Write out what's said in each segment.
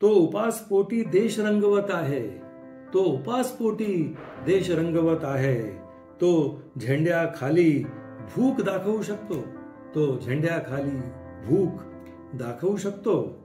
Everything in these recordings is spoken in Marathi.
तो उपासपोटी देश रंगवत आहे, तो उपासपोटी देश रंगवत आहे, तो झेंड्याखाली भूक दाखवू शकतो, तो झेंड्याखाली भूक दाखवू शकतो.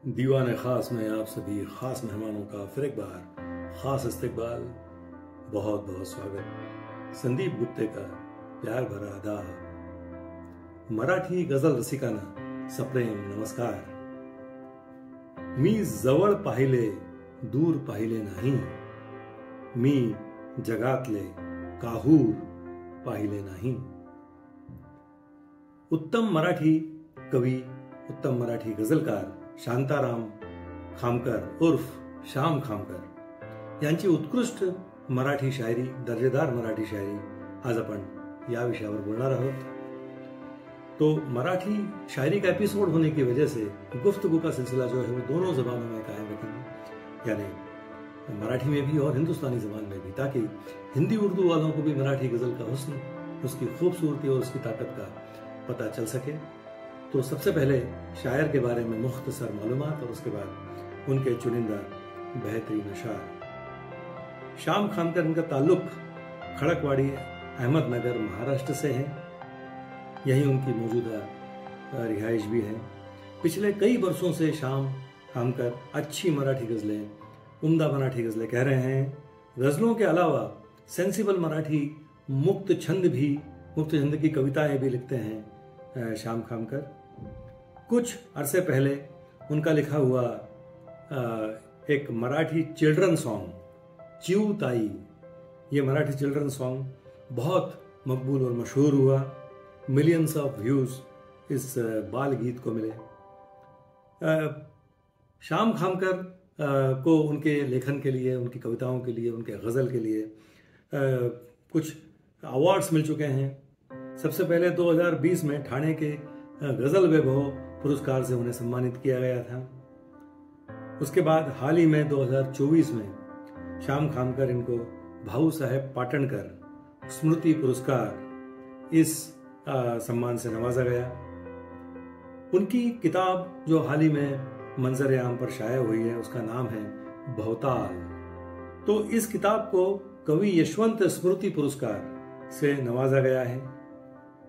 दीवाने खास में आप सभी खास मेहमानों का फिर एक बार खास इस्तकबाल, बहुत बहुत स्वागत. संदीप गुप्ते का प्यार भरा अदा. मराठी गझल रसिकांना सप्रेम नमस्कार. मी जवळ पाहिले दूर पाहिले नाही, मी जगातले काहूर पाहिले नाही. उत्तम मराठी कवी, उत्तम मराठी गझलकार शांताराम खामकर उर्फ श्याम खामकर यांची उत्कृष्ट मराठी शायरी, दर्जेदार मराठी शायरी, आज आपण या विषयावर बोलणार आहोत. तो मराठी शायरी का एपिसोड होने की वजह से गुफ्तगू का सिलसिला जो है वो दोनों जबानों में कायम रखेंगे, यानी मराठी में भी और हिंदुस्तानी जबान में भी, ताकि हिंदी उर्दू वालों को भी मराठी गजल का हुस्न, उसकी खूबसूरती और उसकी ताकत का पता चल सके. तो सबसे पहले शायर के बारे में मुख्तसर मालूमात और उसके बाद उनके चुनिंदा बेहतरीन अशार. श्याम खामकर, इनका ताल्लुक खड़कवाड़ी अहमदनगर महाराष्ट्र से है. यही उनकी मौजूदा रिहाइश भी है. पिछले कई वर्षों से श्याम खामकर अच्छी मराठी गज़लें, उम्दा मराठी गज़लें कह रहे हैं. गज़लों के अलावा सेंसिबल मराठी मुक्त छंद की कविताएं भी लिखते हैं श्याम खामकर. कुछ अरसे पहले उनका लिखा हुआ एक मराठी चिल्ड्रन सॉन्ग चिऊ ताई, ये मराठी चिल्ड्रन सॉन्ग बहुत मकबूल और मशहूर हुआ. मिलियंस ऑफ व्यूज इस बाल गीत को मिले. श्याम खामकर को उनके लेखन के लिए, उनकी कविताओं के लिए, उनके गज़ल के लिए कुछ अवार्ड्स मिल चुके हैं. सबसे पहले 2020 में ठाणे के गज़ल वैभव पुरस्कार से उन्हें सम्मानित किया गया था. उसके बाद हाल ही में 2024 में श्याम खामकर इनको भाऊ साहेब पाटणकर स्मृति पुरस्कार, इस सम्मान से नवाजा गया. उनकी किताब जो हाल ही में मंजर आम पर शाया हुई है, उसका नाम है भवताल. तो इस किताब को कवि यशवंत स्मृति पुरस्कार से नवाजा गया है.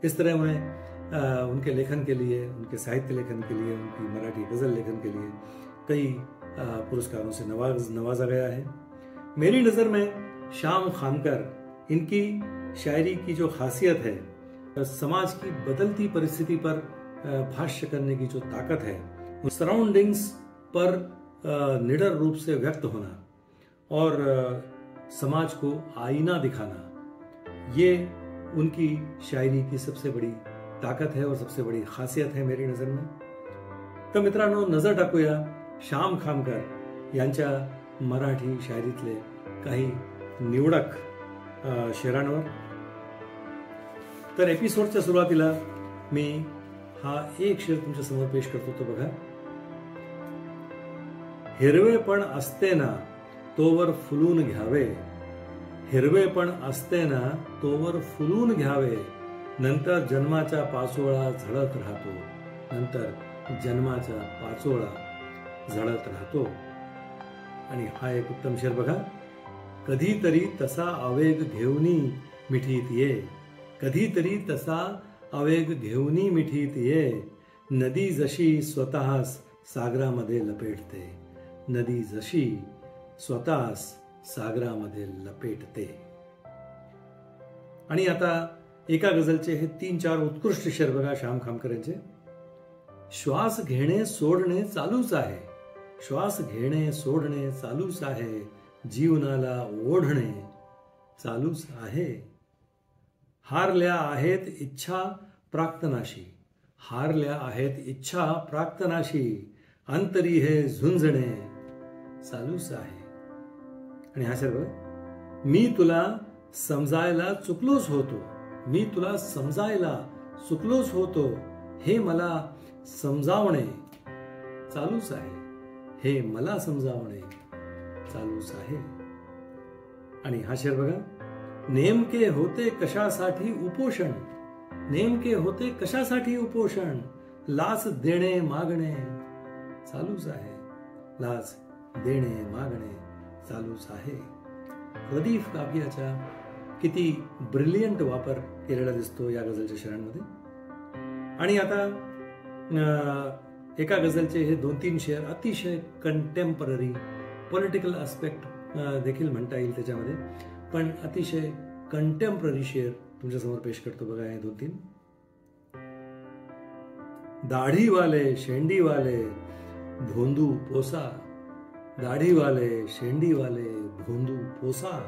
इस तरह उन्हें उनके लेखन के लिए, उनके साहित्य लेखन के लिए, उनकी मराठी गज़ल लेखन के लिए कई पुरस्कारों से नवाजा गया है. मेरी नज़र में श्याम खामकर, इनकी शायरी की जो खासियत है, समाज की बदलती परिस्थिति पर भाष्य करने की जो ताकत है, सराउंडिंग्स पर निडर रूप से व्यक्त होना और समाज को आईना दिखाना, ये उनकी शायरी की सबसे बड़ी ताकत है और सबसे बड़ी खासियत है मेरी नजर में. तर मित्रांनो, नजर टाकूया श्याम खामकर यांच्या मराठी शायरीतले काही निवडक शेरांवर. तर एपिसोडच्या सुरुवातीला मी हा एक शेर तुमच्या समोर पेश करतो. तो बघा. हिरवेपण असते ना तोवर फुलून घ्यावे, हिरवेपण असते ना तोवर फुलून घ्यावे, नंतर जन्माचा पाचोळा झडत राहतो, नंतर जन्माचा पाचोळा झडत राहतो. आणि हा एक उत्तम शेर बघा. कधीतरी तसा आवेग घेऊनी मिठीत ये, कधीतरी तसा आवेग घेऊनी मिठीत ये, नदी जशी स्वतःस सागरामध्ये लपेटते, नदी जशी स्वतःस सागरामध्ये लपेटते. आणि आता एका गझलचे हे 3-4 उत्कृष्ट शेर बघा श्याम खामकर यांचे. श्वास घेणे सोडणे चालूच आहे, श्वास घेणे सोडणे चालूच आहे, जीवनाला ओढणे चालूच आहे. हारल्या आहेत इच्छा प्राक्तनाशी, हारल्या आहेत इच्छा प्राक्तनाशी, अंतरी हे झुंजणे चालूच आहे. आणि हा शेर बघा. मी तुला समजायला चुकलोच होतो, मी तुला समजायला चुकलोच होतो, हे मला समजावणे चालूच आहे, हे मला समजावणे चालूच आहे. आणि हा शेर बघा, नेमके होते कशासाठी उपोषण, नेमके होते कशासाठी उपोषण, लाच देणे मागणे चालूच आहे, लाच देणे मागणे चालूच आहे. रदीफ काव्याचा किती ब्रिलियंट वापर केलेला दिसतो या गझलच्या शेरांमध्ये. आणि आता एका गझलचे हे 2-3 शेर अतिशय कंटेम्पररी, पॉलिटिकल आस्पेक्ट देखील म्हणता येईल त्याच्यामध्ये, पण अतिशय कंटेम्पररी शेर तुमच्यासमोर पेश करतो बघा. हे 2-3. दाढीवाले शेंडीवाले भोंदू पोसा, दाढीवाले शेंडीवाले भोंदू पोसा,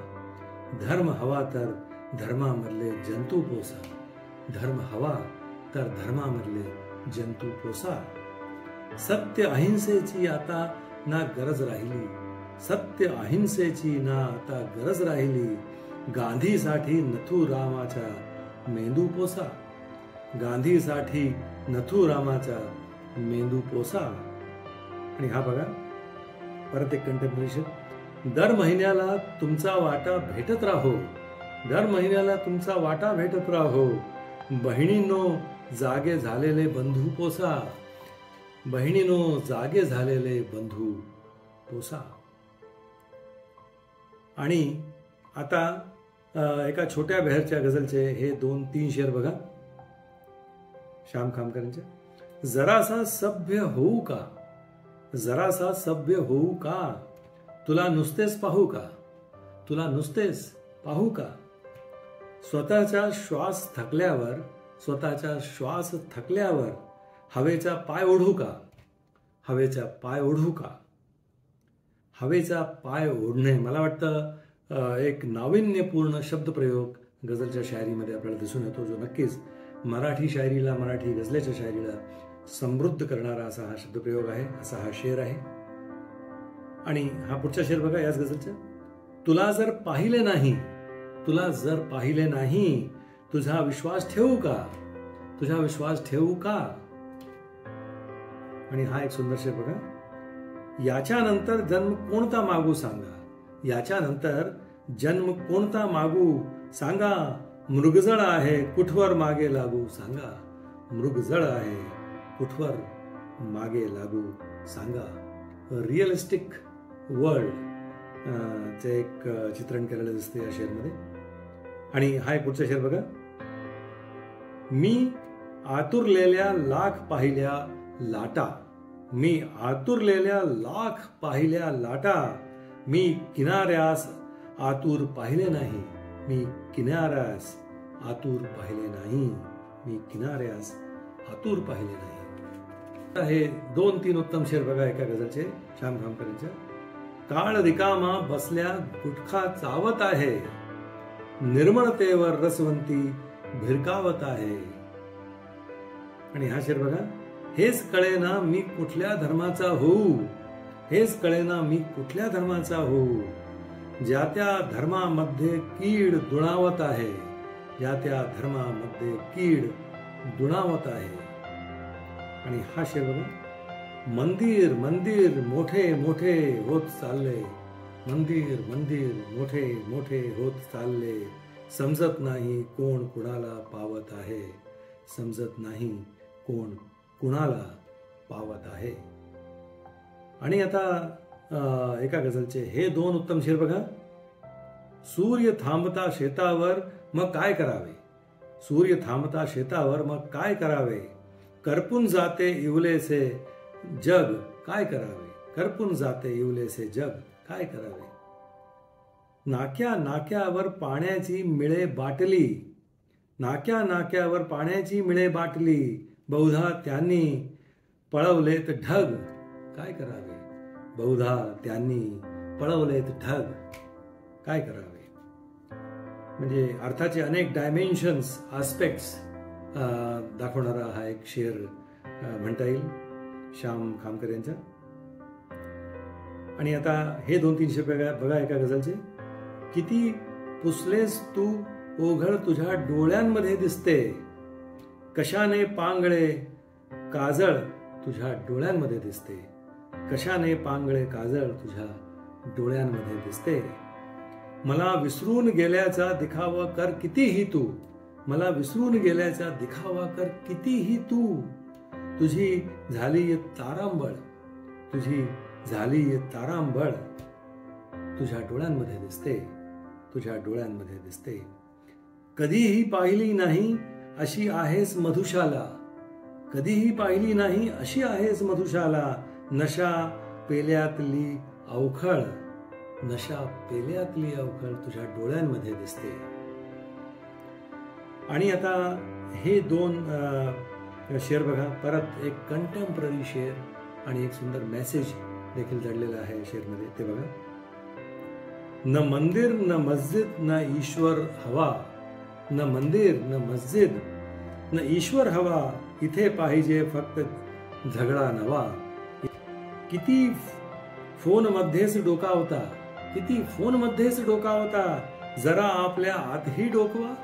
धर्म हवा तर धर्मामधले जंतू पोसा, धर्म हवा तर धर्मामधले जंतू पोसा. सत्य अहिंसेची आता ना गरज राहिली, सत्य अहिंसेची ना आता गरज राहिली, गांधीसाठी नथुरामाचा मेंदू पोसा, गांधीसाठी नथुरामाचा मेंदू पोसा. आणि हा बघा परत एक कंटेम्पररी शेर. दर महिन्याला तुमचा वाटा भेटत राहो, दर महिन्याला तुमचा वाटा भेटत राहो, बहिणींनो जागे झालेले बंधू पोसा, बहिणींनो जागे झालेले बंधू पोसा. आणि आता एका छोट्या बहरच्या गझलचे हे 2-3 शेर बघा श्याम खामकरांचे. जरासा सभ्य होऊ का, जरासा सभ्य होऊ का, तुला नुसतेच पाहू का, तुला नुसतेच पाहू का, स्वतःचा श्वास थकल्यावर, स्वतःचा श्वास थकल्यावर हवेचा पाय ओढू का, हवेचा पाय ओढू का. हवेचा पाय ओढणे मला वाटतं एक नाविन्यपूर्ण शब्दप्रयोग गझलच्या शायरीमध्ये आपल्याला दिसून येतो, जो नक्कीच मराठी शायरीला, मराठी गझलेच्या शायरीला समृद्ध करणारा असा हा शब्दप्रयोग आहे, असा हा शेर आहे. आणि हा पुढचा शेर बघा याच गझलचा. तुला जर पाहिले नाही, तुला जर पाहिले नाही, तुझा विश्वास ठेवू का, तुझा विश्वास ठेवू का. आणि हा एक सुंदर शेर बघा. याच्यानंतर जन्म कोणता मागू सांगा, याच्यानंतर जन्म कोणता मागू सांगा, मृगजळ आहे कुठवर मागे लागू सांगा, मृगजळ आहे कुठवर मागे लागू सांगा. रिअलिस्टिक वर्ल्ड चे एक चित्रण केलेलं दिसते या शेअरमध्ये. आणि हा एक पुढचा शेअर बघा. मी आतुरलेल्या लाख पाहिल्या लाटा, मी आतुरलेल्या लाख पाहिल्या लाटा, मी किनाऱ्यास आतुर पाहिले नाही, मी किनाऱ्यास आतुर पाहिले नाही, मी किनाऱ्यास आतुर पाहिले नाही. हे 2-3 उत्तम शेर बघा एका गझलचे श्याम खामकरांच्या. काळ रिकामा बसल्या गुटखा चावत आहे, निर्मळतेवर रसवंती भिरकावत आहे. आणि हा शेर बघा. हेच कळेना मी कुठल्या धर्माचा होऊ, हेच कळेना मी कुठल्या धर्माचा होऊ, ज्या त्या धर्मामध्ये कीड दुणावत आहे, ज्या त्या धर्मामध्ये कीड दुणावत आहे. आणि हा शेर बघा. मंदिर मंदिर मोठे मोठे होत चालले, मंदिर मंदिर मोठे मोठे होत चालले, समजत नाही कोण कुणाला पावत आहे, समजत नाही कोण कुणाला पावत आहे. आणि आता एका गझलचे हे 2 उत्तम शेर बघा. सूर्य थांबता शेतावर मग काय करावे, सूर्य थांबता शेतावर मग काय करावे, करपून जाते इवलेसे जग काय करावे, करपून जाते इवलेसे जग काय करावे. नाक्या नाक्यावर पाण्याची मिळे बाटली, नाक्या नाक्यावर पाण्याची मिळे बाटली, बहुधा त्यांनी पळवलेत ढग काय करावे, बहुधा त्यांनी पळवलेत ढग काय करावे. म्हणजे अर्थाचे अनेक डायमेन्शन्स, आस्पेक्ट्स दाखवणारा हा एक शेर म्हणता येईल श्याम खामकर यांचा. आणि आता हे 2-3 शेर बघा एका गझलचे. किती पुसलेस तू ओघळ तुझ्या डोळ्यांमध्ये दिसते, कशाने पांगळे काजळ तुझ्या डोळ्यांमध्ये दिसते, कशाने पांगळे काजळ तुझ्या डोळ्यांमध्ये दिसते. मला विसरून गेल्याचा दिखावा कर कितीही तू, मला विसरून गेल्याचा दिखावा कर कितीही तू. तुझी झाली तारांबळ, तुझी झाली तारांबळ तुझ्या डोळ्यांमध्ये दिसते, तुझ्या डोळ्यांमध्ये दिसते. कधीही पाहिली नाही अशी आहेस मधुशाला, कधीही पाहिली नाही अशी आहेस मधुशाला. नशा पेल्यातली अवखळ, नशा पेल्यातली अवखळ तुझ्या डोळ्यांमध्ये दिसते. आणि आता हे दोन शेर बघा, परत एक कंटेम्पररी शेर आणि एक सुंदर मेसेज देखील दडलेला आहे शेरमध्ये, ते बघा. न मंदिर न मस्जिद न ईश्वर हवा, न मंदिर न मस्जिद न ईश्वर हवा, इथे पाहिजे फक्त झगडा नवा. किती फोन मध्येच डोकावता, किती फोन मध्येच डोकावता, जरा आपल्या आतही डोकवा,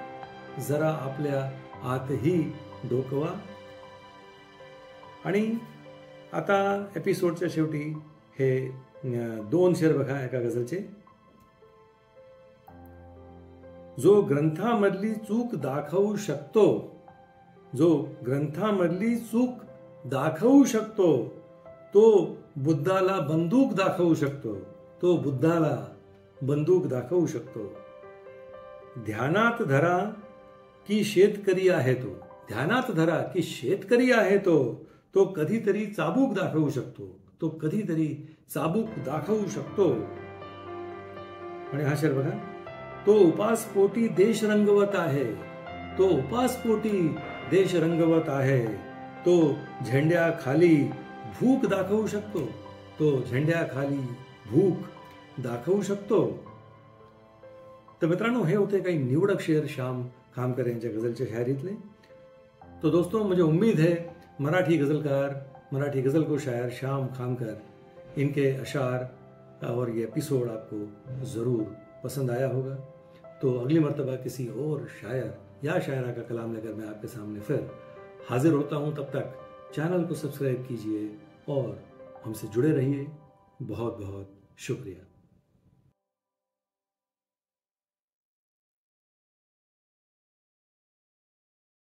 जरा आपल्या आतही डोकवा. आणि आता एपिसोडच्या शेवटी हे दोन शेर बघा एका गझलचे. जो ग्रंथामधली चूक दाखवू शकतो, जो ग्रंथामधली चूक दाखवू शकतो, तो बुद्धाला बंदूक दाखवू शकतो, तो बुद्धाला बंदूक दाखवू शकतो. ध्यानात धरा की शेतकरी आहे तो, ध्यानात धरा की शेतकरी आहे तो, तो कधीतरी चाबूक दाखवू शकतो, तो कधीतरी चाबूक दाखवू शकतो. आणि हा शेर बघा. तो उपासपोटी देश रंगवत आहे, तो उपासपोटी देश रंगवत आहे, तो झेंड्याखाली भूक दाखवू शकतो, तो झेंड्याखाली भूक दाखवू शकतो. तर मित्रांनो, हे होते काही निवडक शेर श्याम खामकर यांच्या गजलच्या शायरीतले. तो दोस्तों, मुझे उम्मीद है मराठी गजलकार, मराठी गजल को शायर श्याम खामकर, इनके अशार और ये एपिसोड आपको ज़रूर पसंद आया होगा. तो अगली मर्तबा किसी और शायर या शायरा का कलाम लेकर मैं आपके सामने फिर हाजिर होता हूँ. तब तक चैनल को सब्सक्राइब कीजिए और हमसे जुड़े रहिए. बहुत बहुत शुक्रिया.